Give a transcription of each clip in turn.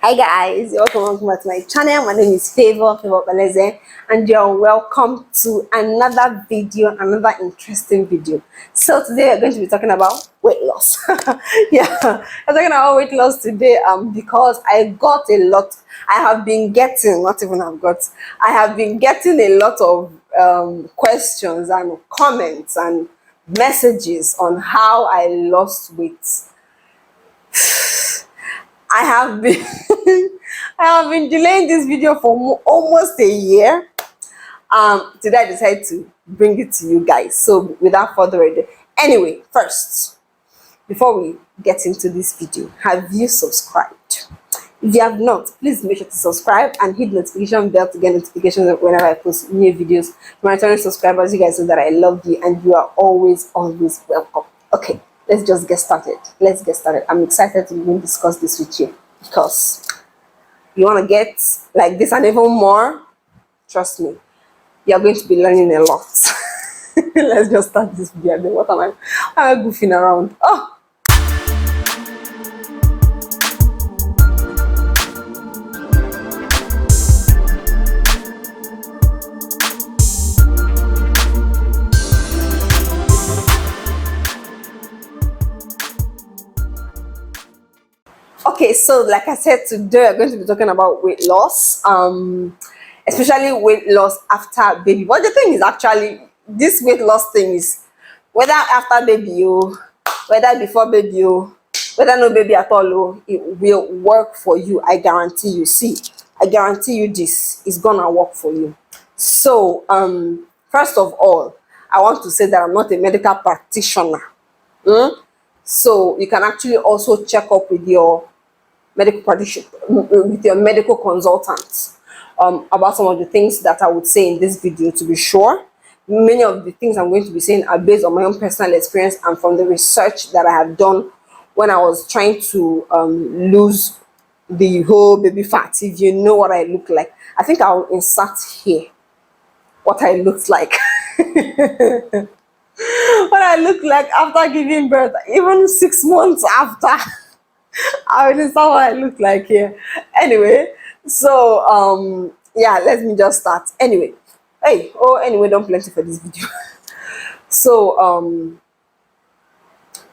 Hi guys, welcome back to my channel. My name is Favour, Okpaleze, and you're welcome to another video, another interesting video. So today we're going to be talking about weight loss. Yeah, I'm talking about weight loss today because I have been getting a lot of questions and comments and messages on how I lost weight. I have been I have been delaying this video for almost a year. Today I decided to bring it to you guys. So without further ado, anyway, first, before we get into this video, have you subscribed? If you have not, please make sure to subscribe and hit the notification bell to get notifications whenever I post new videos. To my returning subscribers, you guys know that I love you and you are always welcome. Okay, let's just get started. I'm excited to even discuss this with you because you want to get like this and even more. Trust me, you're going to be learning a lot. Let's just start this video. What am I goofing around? Oh. Okay, so like I said, today we're going to be talking about weight loss, especially weight loss after baby. But the thing is, actually, this weight loss thing is whether after baby, whether before baby, whether no baby at all, it will work for you. I guarantee you. See, I guarantee you this is gonna work for you. So, first of all, I want to say that I'm not a medical practitioner. So you can actually also check up with your medical practitioner, with your medical consultant, about some of the things that I would say in this video. To be sure, many of the things I'm going to be saying are based on my own personal experience and from the research that I have done when I was trying to lose the whole baby fat. If you know what I look like, I think I'll insert here what I looked like. What I look like after giving birth, even 6 months after. I already saw what I look like here. Anyway, so yeah, let me just start. Anyway, anyway, don't plenty for this video. So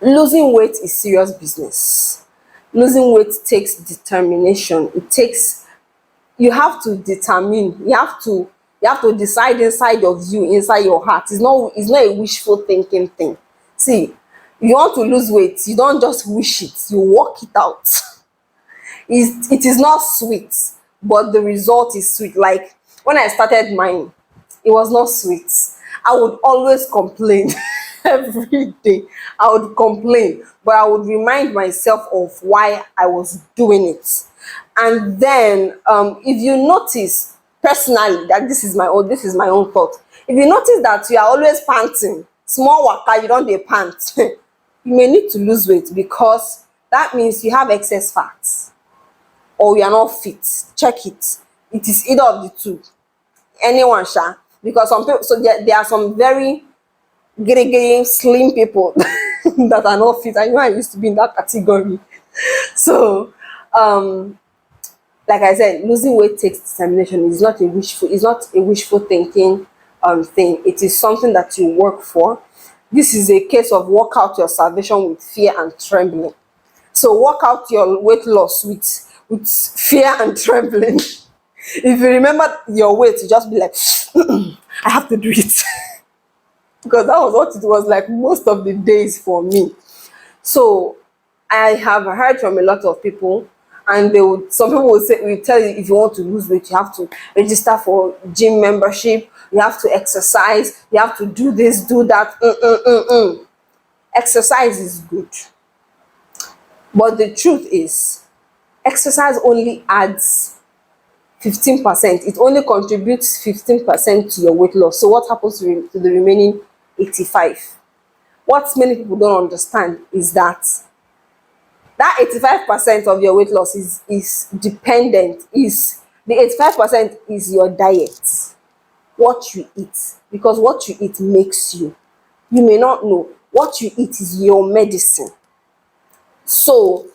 losing weight is serious business. Losing weight takes determination. You have to determine, you have to decide inside of you, inside your heart. It's not a wishful thinking thing. See, you want to lose weight, you don't just wish it, you work it out. It is not sweet, but the result is sweet. Like when I started mine, it was not sweet. I would always complain. Every day I would complain, but I would remind myself of why I was doing it. And then if you notice personally that this is my own thought, if you notice that you are always panting, small waka, you don't dey pant, you may need to lose weight, because that means you have excess fat or you are not fit. Check it. It is either of the two. Anyone, sha. Because some people, so there are some very slim people that are not fit. I know I used to be in that category. So like I said, losing weight takes determination. It's not a wishful thinking thing. It is something that you work for. This is a case of work out your salvation with fear and trembling. So work out your weight loss with fear and trembling. If you remember your weight, you just be like, I have to do it. Because that was what it was like most of the days for me. So I have heard from a lot of people, and some people will tell you, if you want to lose weight, you have to register for gym membership, you have to exercise, you have to do this, do that. Exercise is good, but the truth is, exercise only adds 15%. It only contributes 15% to your weight loss. So what happens to the remaining 85%? What many people don't understand is that 85% of your weight loss is dependent. The 85% is your diet, what you eat, because what you eat makes you. You may not know, what you eat is your medicine. So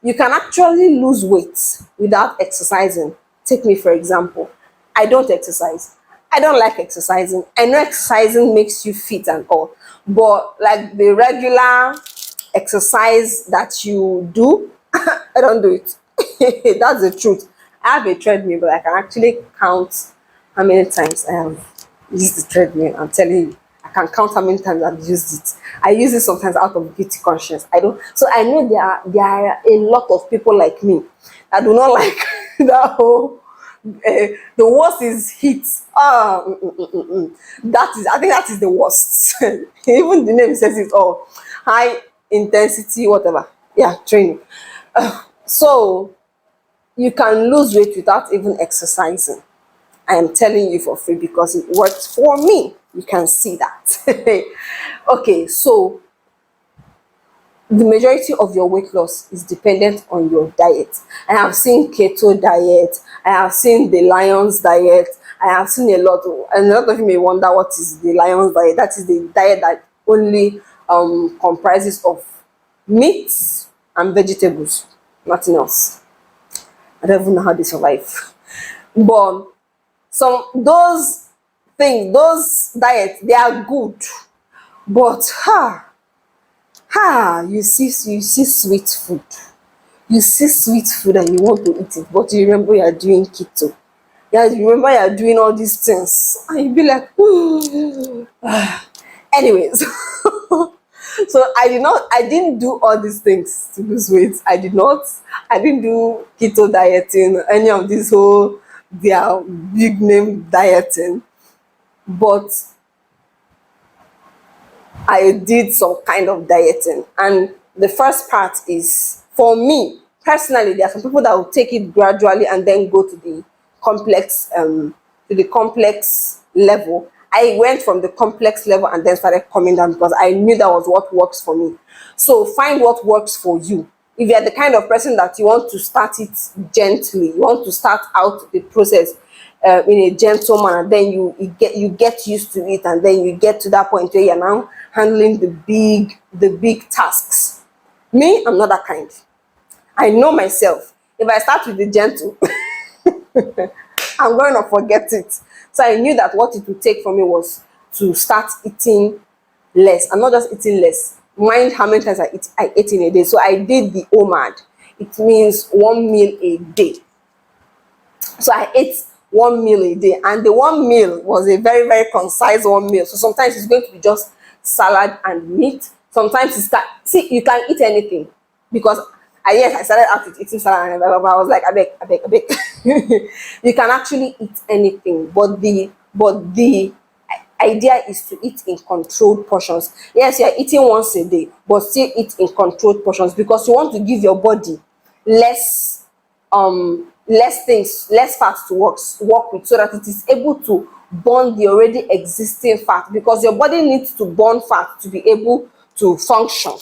You can actually lose weight without exercising. Take me for example. I don't exercise. I don't like exercising. I know exercising makes you fit and all, but like the regular exercise that you do, I don't do it. That's the truth. I have a treadmill, but I can actually count how many times I have used the treadmill. I'm telling you, I can count how many times I've used it. I use it sometimes out of guilty conscience. I don't. So I know there are a lot of people like me that do not like that whole. The worst is heat. That is, I think that is the worst. Even the name says it all. High intensity, whatever. Yeah, training. So you can lose weight without even exercising. I am telling you for free because it works for me. You can see that. Okay, so the majority of your weight loss is dependent on your diet. I have seen keto diet, I have seen the lion's diet, I have seen and a lot of you may wonder what is the lion's diet. That is the diet that only comprises of meats and vegetables, nothing else. I don't even know how they survive. But some those things, those diets, they are good, but you see sweet food. You see sweet food and you want to eat it, but you remember you are doing keto. Yeah, you remember you are doing all these things, and you be like, anyways. So I didn't do all these things to lose weight. I didn't do keto dieting, any of this whole their big name dieting, but I did some kind of dieting. And the first part is, for me personally, there are some people that will take it gradually and then go to the complex level. I went from the complex level and then started coming down because I knew that was what works for me. So find what works for you. If you're the kind of person that you want to start it gently, you want to start out the process in a gentle manner, then you get used to it, and then you get to that point where you're now handling the big tasks. Me, I'm not that kind. I know myself. If I start with the gentle, I'm going to forget it. So I knew that what it would take for me was to start eating less. I'm not just eating less. Mind how many times I ate in a day. So I did the OMAD. It means 1 meal a day. So I ate 1 meal a day, and the 1 meal was a very, very concise 1 meal. So sometimes it's going to be just salad and meat. Sometimes you can eat anything, because I started out with eating salad and I was like, I beg. You can actually eat anything, but the idea is to eat in controlled portions. Yes, you're eating once a day, but still eat in controlled portions, because you want to give your body less less fat to work with, so that it is able to burn the already existing fat, because your body needs to burn fat to be able to function.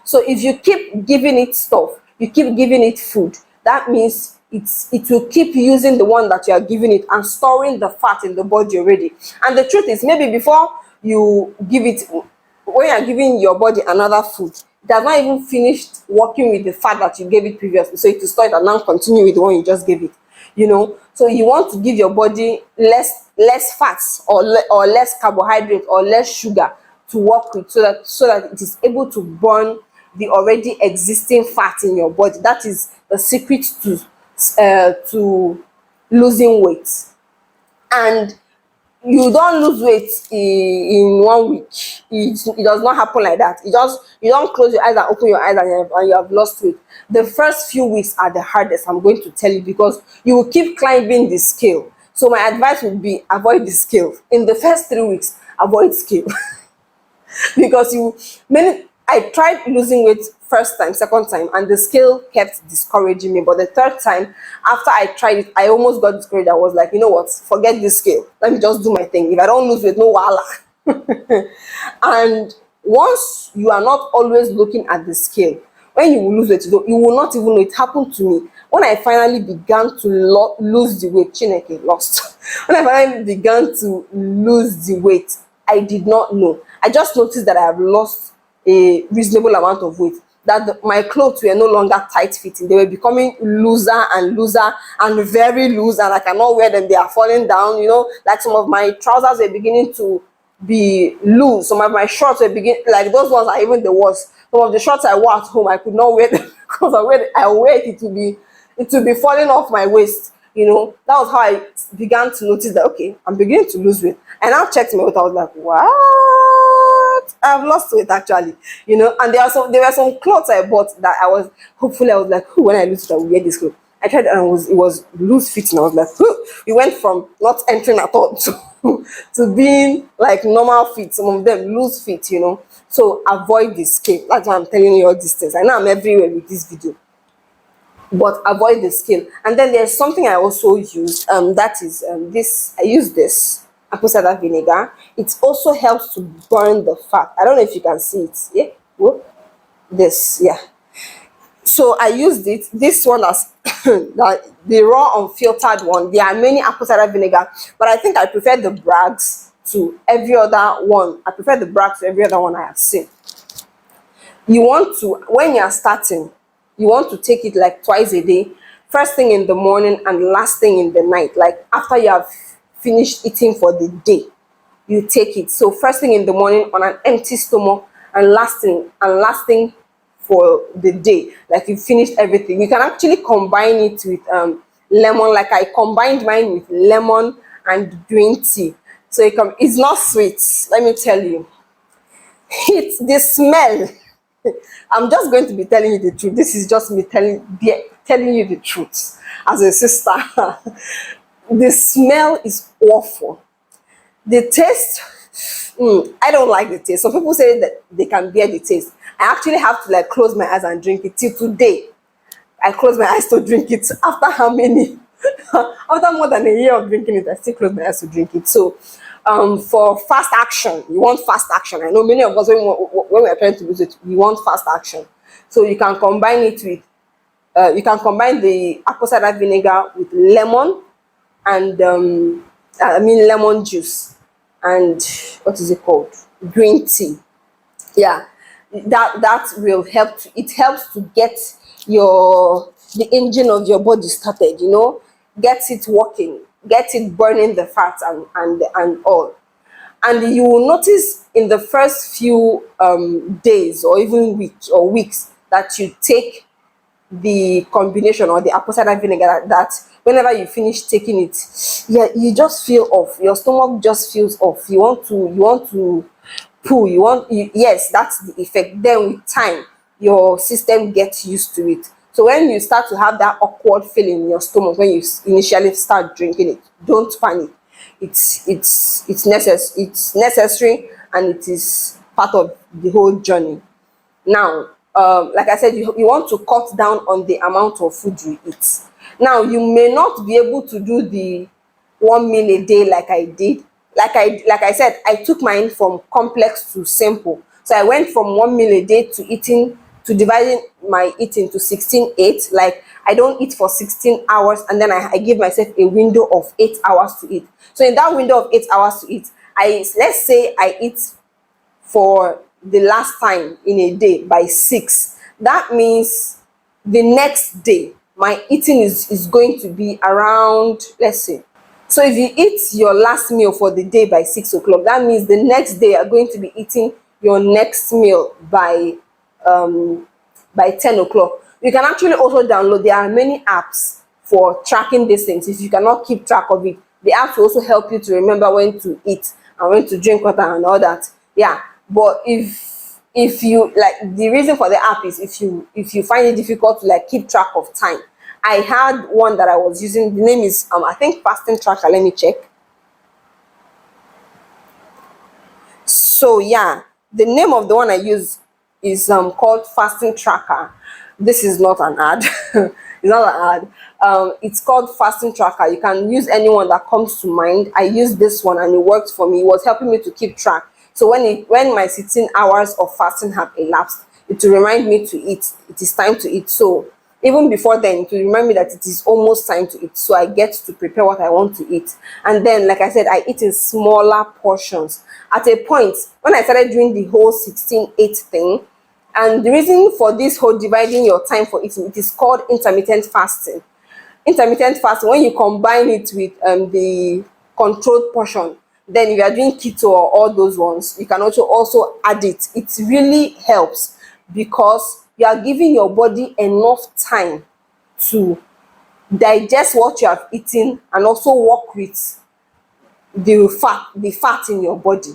So if you keep giving it stuff, you keep giving it food, that means it will keep using the one that you are giving it and storing the fat in the body already. And the truth is, maybe before you give it, when you are giving your body another food, it has not even finished working with the fat that you gave it previously, so it will start and now continue with the one you just gave it. So you want to give your body less fats, or less carbohydrate, or less sugar to work with, so that it is able to burn the already existing fat in your body. That is the secret to losing weight. And you don't lose weight in 1 week. It does not happen like that. You don't close your eyes and open your eyes and you have lost weight. The first few weeks are the hardest, I'm going to tell you, because you will keep climbing the scale. So my advice would be, avoid the scale. In the first 3 weeks, avoid scale. Because I tried losing weight first time, second time, and the scale kept discouraging me. But the third time, after I tried it, I almost got discouraged. I was like, you know what, forget this scale, let me just do my thing. If I don't lose weight, no wahala. And once you are not always looking at the scale, when you will lose weight, you will not even know. It happened to me when I finally began to lose the weight. Chineke lost. When I finally began to lose the weight, I did not know. I just noticed that I have lost a reasonable amount of weight. that my clothes were no longer tight fitting. They were becoming looser and looser and very loose, and I cannot wear them. They are falling down, you know, like some of my trousers were beginning to be loose. Some of my shorts were beginning, like those ones are even the worst. Some of the shorts I wore at home, I could not wear them because I wear it, it will be falling off my waist. You know, that was how I began to notice that, okay, I'm beginning to lose weight. And I checked my weight. I was like, what? I've lost weight actually. You know, and there were some clothes I bought that I was like, "Who, when I lose weight, I will wear this clothes." I tried and it was loose fitting. I was like, "Who?" We went from not entering at all to being like normal fit. Some of them loose fit, you know. So avoid the scale. That's why I'm telling you all these things. I know I'm everywhere with this video, but avoid the scale. And then there's something I also use, that is this. I use this apple cider vinegar. It also helps to burn the fat. I don't know if you can see it. Yeah. Whoop. This, yeah. So I used it. This one as the raw unfiltered one. There are many apple cider vinegar, but I think I prefer the Bragg's to every other one. I prefer the Bragg's to every other one I have seen. You want to, when you are starting, you want to take it like twice a day, first thing in the morning and last thing in the night. Like after you have finished eating for the day, you take it. So first thing in the morning on an empty stomach, and last thing for the day, like you finished everything. You can actually combine it with lemon. Like I combined mine with lemon and green tea. So it's not sweet, let me tell you. It's the smell. I'm just going to be telling you the truth. This is just me telling you the truth as a sister. The smell is awful. The taste, I don't like the taste. Some people say that they can bear the taste. I actually have to like close my eyes and drink it. Till today, I close my eyes to drink it. After how many? After more than a year of drinking it, I still close my eyes to drink it. So for fast action, you want fast action. I know many of us, when we are trying to lose it, we want fast action. So you can combine it with you can combine the apple cider vinegar with lemon and lemon juice and what is it called, green tea. Yeah, that will help it helps to get the engine of your body started, you know, get it working, get it burning the fat and all. And you will notice in the first few days or even weeks that you take the combination or the apple cider vinegar, that whenever you finish taking it, yeah, you just feel off. Your stomach just feels off. You want to poo. Yes, that's the effect. Then with time, your system gets used to it. So when you start to have that awkward feeling in your stomach when you initially start drinking it, don't panic. It's necessary, and it is part of the whole journey. Now, like I said, you want to cut down on the amount of food you eat. Now, you may not be able to do the 1 meal a day like I did. Like I said, I took mine from complex to simple. So I went from 1 meal a day to dividing my eating to 16/8. Like I don't eat for 16 hours, and then I give myself a window of 8 hours to eat. So in that window of 8 hours to eat, let's say I eat for the last time in a day by 6. That means the next day my eating is going to be around, let's say, so if you eat your last meal for the day by 6 o'clock, that means the next day you're going to be eating your next meal by 10 o'clock. You can actually also download, there are many apps for tracking these things. If you cannot keep track of it, the apps will also help you to remember when to eat and when to drink water and all that. Yeah, but if you like, the reason for the app is if you find it difficult to like keep track of time. I had one that I was using. The name is I think fasting tracker. Let me check. So yeah, the name of the one I use is called fasting tracker. This is not an ad. It's not an ad. It's called fasting tracker. You can use any one that comes to mind. I used this one and it worked for me. It was helping me to keep track. So when my 16 hours of fasting have elapsed, it will remind me to eat. It is time to eat. So even before then, it will remind me that it is almost time to eat. So I get to prepare what I want to eat. And then, like I said, I eat in smaller portions. At a point, when I started doing the whole 16/8 thing, And the reason for this whole dividing your time for eating, it is called intermittent fasting. Intermittent fasting, when you combine it with the controlled portion, then if you are doing keto or all those ones, you can also add it. It really helps because you are giving your body enough time to digest what you have eaten and also work with the fat in your body.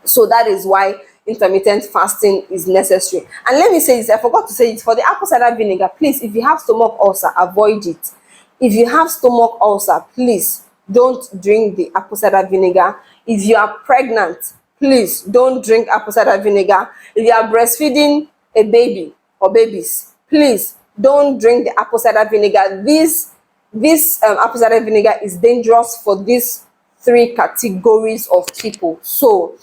So that is why intermittent fasting is necessary. And let me say this, I forgot to say it, for the apple cider vinegar, please, if you have stomach ulcer, avoid it. If you have stomach ulcer, please don't drink the apple cider vinegar. If you are pregnant, please don't drink apple cider vinegar. If you are breastfeeding a baby or babies, please don't drink the apple cider vinegar. This apple cider vinegar is dangerous for these three categories of people. So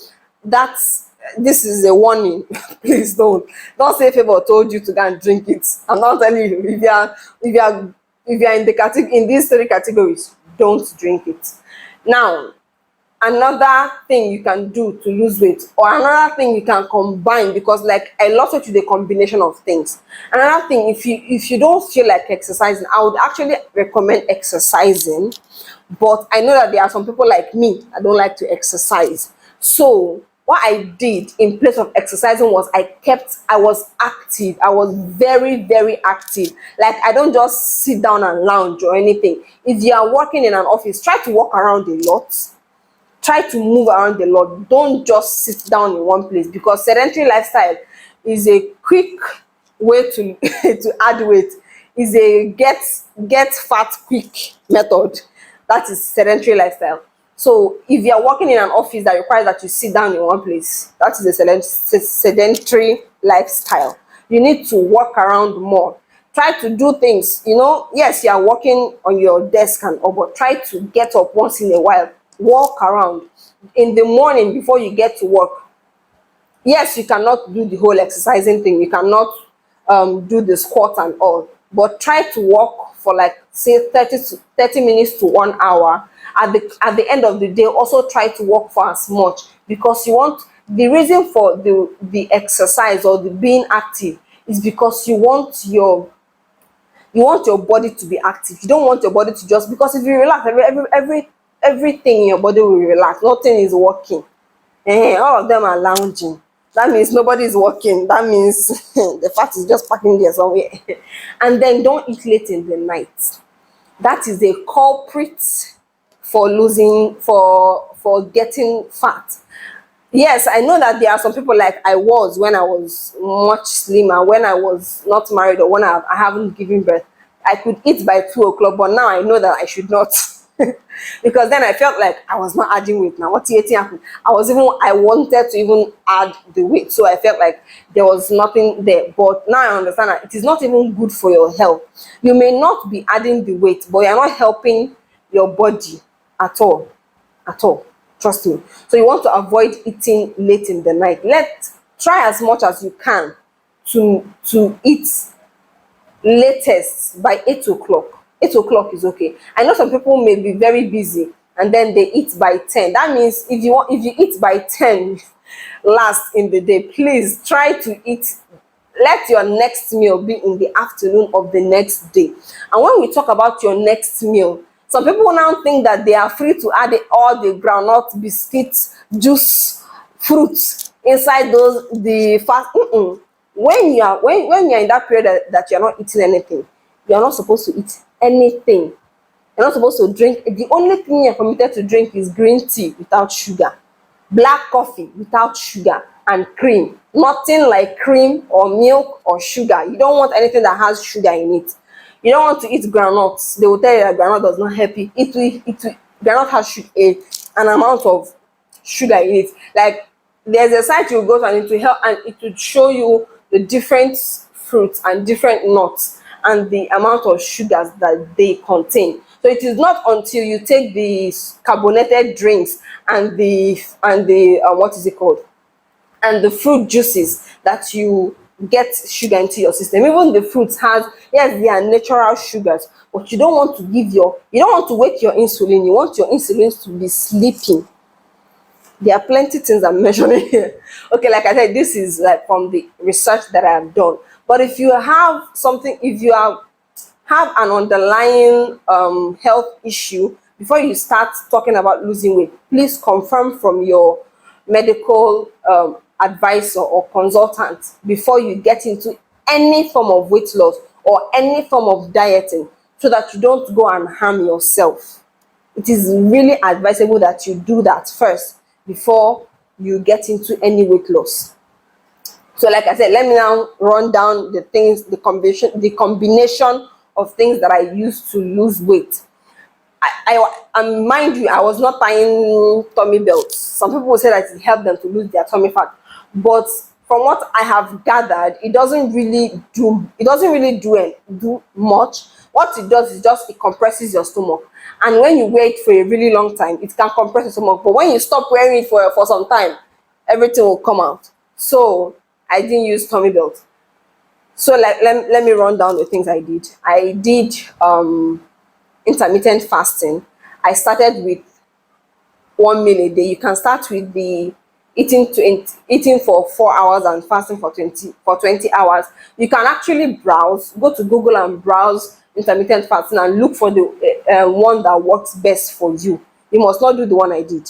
this is a warning. Please don't say Favour told you to go and drink it. I'm not telling you. If you are in these three categories, don't drink it. Now, another thing you can do to lose weight, or another thing you can combine, because like I lost it with a combination of things. Another thing, if you don't feel like exercising, I would actually recommend exercising, but I know that there are some people like me that don't like to exercise. So what I did in place of exercising was I was active. I was very, very active. Like, I don't just sit down and lounge or anything. If you are working in an office, try to walk around a lot. Try to move around a lot. Don't just sit down in one place, because sedentary lifestyle is a quick way to to add weight. Is a get fat quick method. That is sedentary lifestyle. So if you are working in an office that requires that you sit down in one place, that is a sedentary lifestyle. You need to walk around more. Try to do things, yes, you are working on your desk and all, but try to get up once in a while. Walk around in the morning before you get to work. Yes, you cannot do the whole exercising thing. You cannot do the squat and all, but try to walk for like say 30 minutes to 1 hour. At the end of the day, also try to walk for as much, because the reason for the exercise or the being active is because you want your body to be active. You don't want your body to just, because if you relax, everything in your body will relax. Nothing is working. All of them are lounging. That means nobody is working. That means the fat is just packing there somewhere. And then don't eat late in the night. That is a culprit for getting fat. Yes, I know that there are some people like I was when I was much slimmer, when I was not married, or when I haven't given birth. I could eat by 2 o'clock, but now I know that I should not. Because then I felt like I was not adding weight. Now what eating happened? I wanted to even add the weight, so I felt like there was nothing there. But now I understand that it is not even good for your health. You may not be adding the weight, but you're not helping your body at all. Trust me. So you want to avoid eating late in the night. Try as much as you can to eat latest by 8 o'clock. 8 o'clock is okay. I know some people may be very busy and then they eat by 10. That means if you eat by 10 last in the day, please try to eat. Let your next meal be in the afternoon of the next day. And when we talk about your next meal, some people now think that they are free to add all the groundnut, biscuits, juice, fruits inside the fast. When you're in that period that you're not eating anything, you're not supposed to eat anything. You're not supposed to drink. The only thing you're permitted to drink is green tea without sugar, black coffee without sugar, and cream. Nothing like cream or milk or sugar. You don't want anything that has sugar in it. You don't want to eat groundnuts. They will tell you that groundnut does not help you. Groundnut has an amount of sugar in it. Like, there's a site you go to and it will help, and it will show you the different fruits and different nuts and the amount of sugars that they contain. So it is not until you take the carbonated drinks and the what is it called, and the fruit juices that you get sugar into your system. Even the fruits yes, they are natural sugars, but you don't want to wake your insulin. You want your insulin to be sleeping. There are plenty things I'm mentioning here. Okay, like I said, this is like from the research that I have done. But if you have something, if you have an underlying health issue, before you start talking about losing weight, please confirm from your medical advisor or consultant before you get into any form of weight loss or any form of dieting, so that you don't go and harm yourself. It is really advisable that you do that first before you get into any weight loss. So like I said, let me now run down the things, the combination of things that I use to lose weight. And mind you, I was not tying tummy belts. Some people say that it helped them to lose their tummy fat, but from what I have gathered, it doesn't really do much. What it does is just it compresses your stomach, and when you wear it for a really long time, it can compress your stomach. But when you stop wearing it for some time, everything will come out. So I didn't use tummy belt. So like let me run down the things I did. I did intermittent fasting. I started with 1 meal a day. You can start with the eating for 4 hours and fasting for 20 hours. You can actually go to Google and browse intermittent fasting and look for the one that works best for you. You must not do the one I did.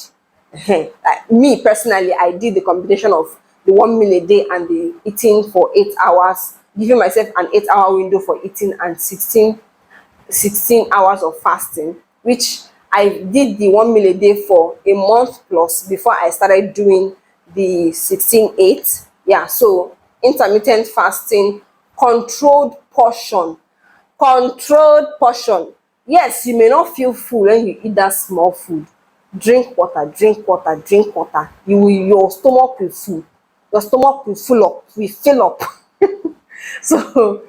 Like me personally, I did the combination of the 1 meal a day and the eating for 8 hours, giving myself an 8-hour window for eating and 16 hours of fasting, which I did the 1 meal a day for a month plus before I started doing the 16/8. Yeah, so intermittent fasting, controlled portion. Controlled portion. Yes, you may not feel full when you eat that small food. Drink water, drink water, drink water. Your stomach will full. Your stomach will fill up. So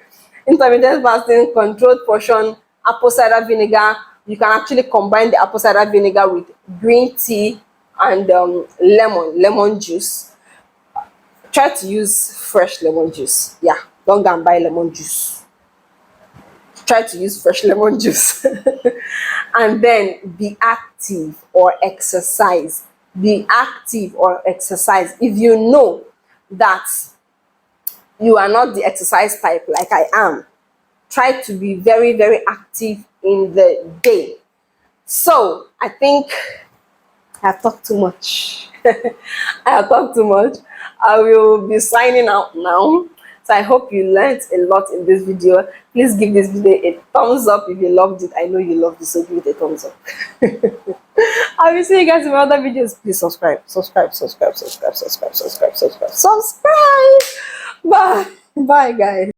intermittent fasting, controlled portion, apple cider vinegar. You can actually combine the apple cider vinegar with green tea and lemon juice. Try to use fresh lemon juice. Yeah, don't go and buy lemon juice. Try to use fresh lemon juice. And then be active or exercise. Be active or exercise. If you know that you are not the exercise type like I am, try to be very, very active in the day. So I think I have talked too much. I have talked too much. I will be signing out now. So I hope you learned a lot in this video. Please give this video a thumbs up if you loved it. I know you loved it, so give it a thumbs up. I will see you guys in my other videos. Please subscribe. Bye. Bye, guys.